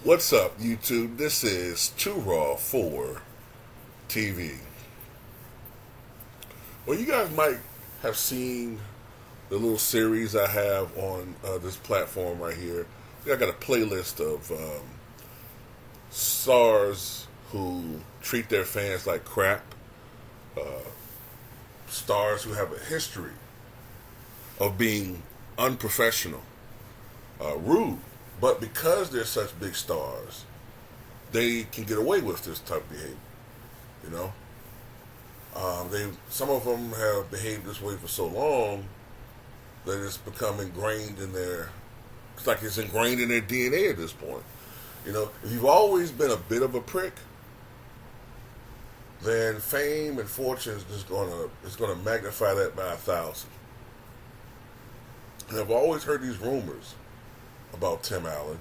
What's up, YouTube? This is Too Raw for TV. Well, you guys might have seen the little series I have on this platform right here. I got a playlist of stars who treat their fans like crap, uh, stars who have a history of being unprofessional, rude. But because they're such big stars, they can get away with this type of behavior. You know, some of them have behaved this way for so long that it's become ingrained in their. It's like it's ingrained in their DNA at this point. You know, if you've always been a bit of a prick, then fame and fortune is just gonna magnify that by 1,000. And I've always heard these rumors about Tim Allen,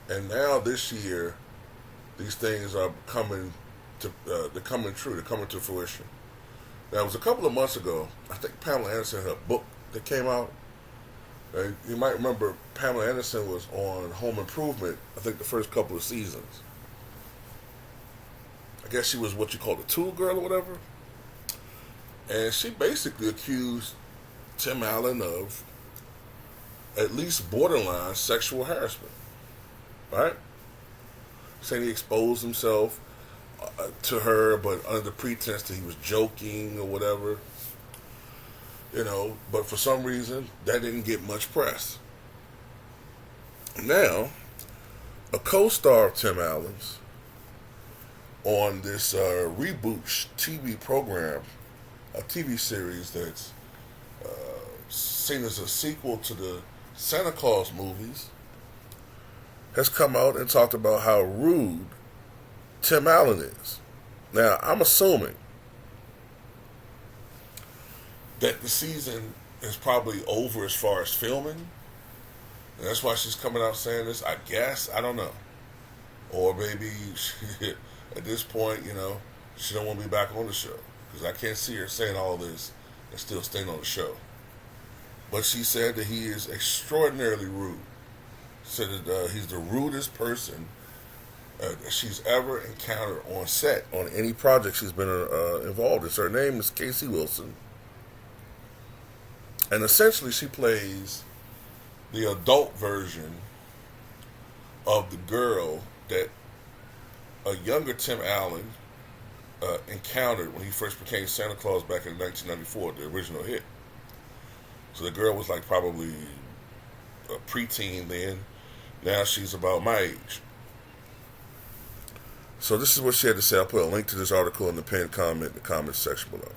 and now this year, these things are coming to they're coming true. They're coming to fruition. Now, it was a couple of months ago. I think Pamela Anderson had a book that came out. And you might remember Pamela Anderson was on Home Improvement. I think the first couple of seasons. I guess she was what you call the tool girl or whatever. And she basically accused Tim Allen of at least borderline sexual harassment, right? Saying he exposed himself to her, but under the pretense that he was joking or whatever, you know. But for some reason, that didn't get much press. Now, a co-star of Tim Allen's on this reboot TV program, a TV series that's seen as a sequel to the Santa Claus movies, has come out and talked about how rude Tim Allen is. Now, I'm assuming that the season is probably over as far as filming, and that's why she's coming out saying this, I guess. I don't know. Or maybe at this point, you know, she don't want to be back on the show, because I can't see her saying all this and still staying on the show. But she said that he is extraordinarily rude. Said that he's the rudest person that she's ever encountered on set on any project she's been involved in. So her name is Casey Wilson. And essentially she plays the adult version of the girl that a younger Tim Allen encountered when he first became Santa Claus back in 1994, the original hit. So the girl was like probably a preteen then. Now she's about my age. So this is what she had to say. I'll put a link to this article in the pinned comment in the comments section below.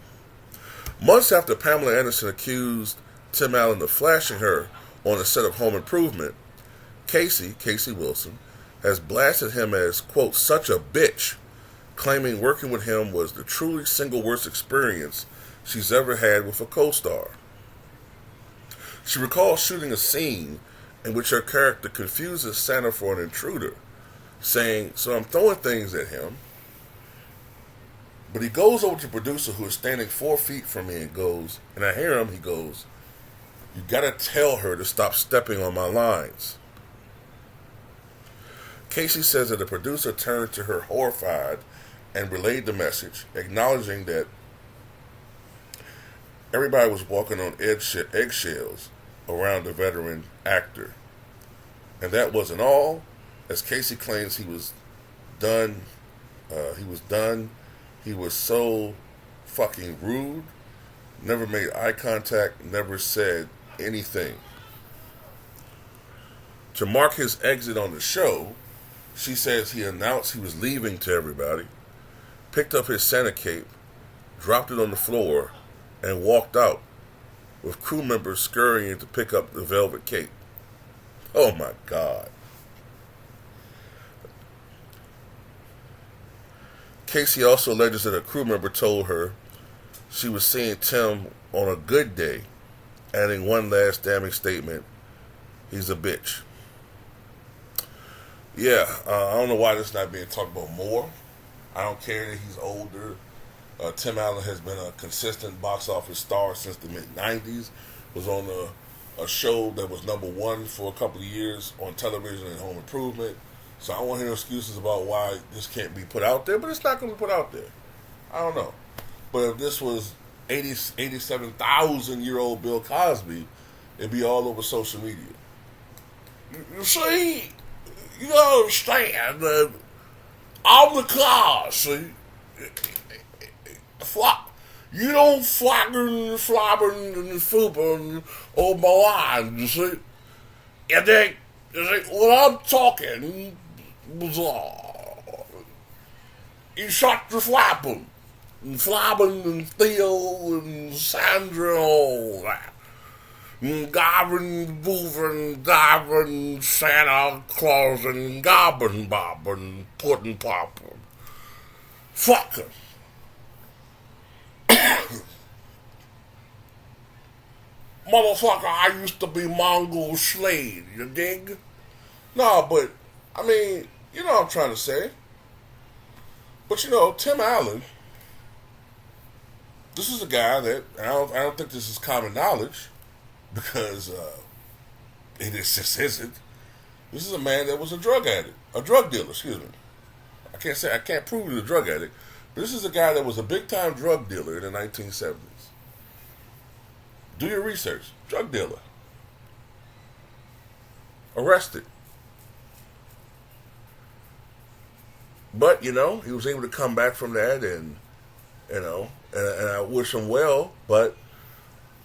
Months after Pamela Anderson accused Tim Allen of flashing her on the set of Home Improvement, Casey Wilson, has blasted him as, quote, such a bitch, claiming working with him was the truly single worst experience she's ever had with a co-star. She recalls shooting a scene in which her character confuses Santa for an intruder, saying, so I'm throwing things at him, but he goes over to the producer who is standing 4 feet from me and goes, and I hear him, he goes, you gotta tell her to stop stepping on my lines. Casey says that the producer turned to her horrified and relayed the message, acknowledging that everybody was walking on eggshells around the veteran actor. And that wasn't all, as Casey claims he was done. He was so fucking rude, never made eye contact, never said anything. To mark his exit on the show, she says he announced he was leaving to everybody, picked up his Santa cape, dropped it on the floor, and walked out, with crew members scurrying to pick up the velvet cape. Oh my God. Casey also alleges that a crew member told her she was seeing Tim on a good day, adding one last damning statement, he's a bitch. Yeah, I don't know why this is not being talked about more. I don't care that he's older. Tim Allen has been a consistent box office star since the mid-90s. Was on the a show that was #1 for a couple of years on television and Home Improvement. So I don't want to hear excuses about why this can't be put out there, but it's not going to be put out there. I don't know. But if this was 87,000-year-old Bill Cosby, it'd be all over social media. You see, you gotta understand that I'm the class, see? You don't flagging, flabbing, and fooping on my line, you see? You think, when I'm talking, you shut your flapping, and flabbing, and Theo, and Sandra, and all that. And Gobbin, Boovin, Gobbin, Santa Claus, and Gobbin Bobbin, Puddin' Poppin'. Fuck 'em. Motherfucker, I used to be Mongol Slade, you dig? No, but, I mean, you know what I'm trying to say. But, you know, Tim Allen, this is a guy that, I don't think this is common knowledge, because it just isn't. This is a man that was a drug dealer, excuse me. I can't prove he was a drug addict, but this is a guy that was a big-time drug dealer in the 1970s. Do your research. Drug dealer. Arrested. But, you know, he was able to come back from that, and, you know, and I wish him well, but,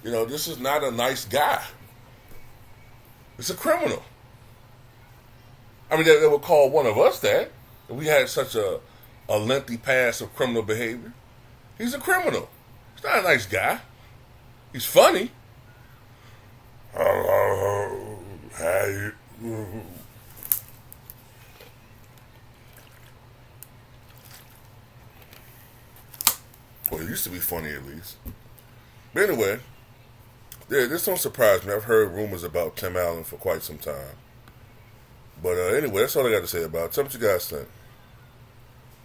you know, this is not a nice guy. It's a criminal. I mean, they would call one of us that. If we had such a lengthy past of criminal behavior. He's a criminal. He's not a nice guy. He's funny. Hey. Well, it used to be funny at least. But anyway, yeah, this don't surprise me. I've heard rumors about Tim Allen for quite some time. But anyway, that's all I got to say about it. Tell me what you guys think.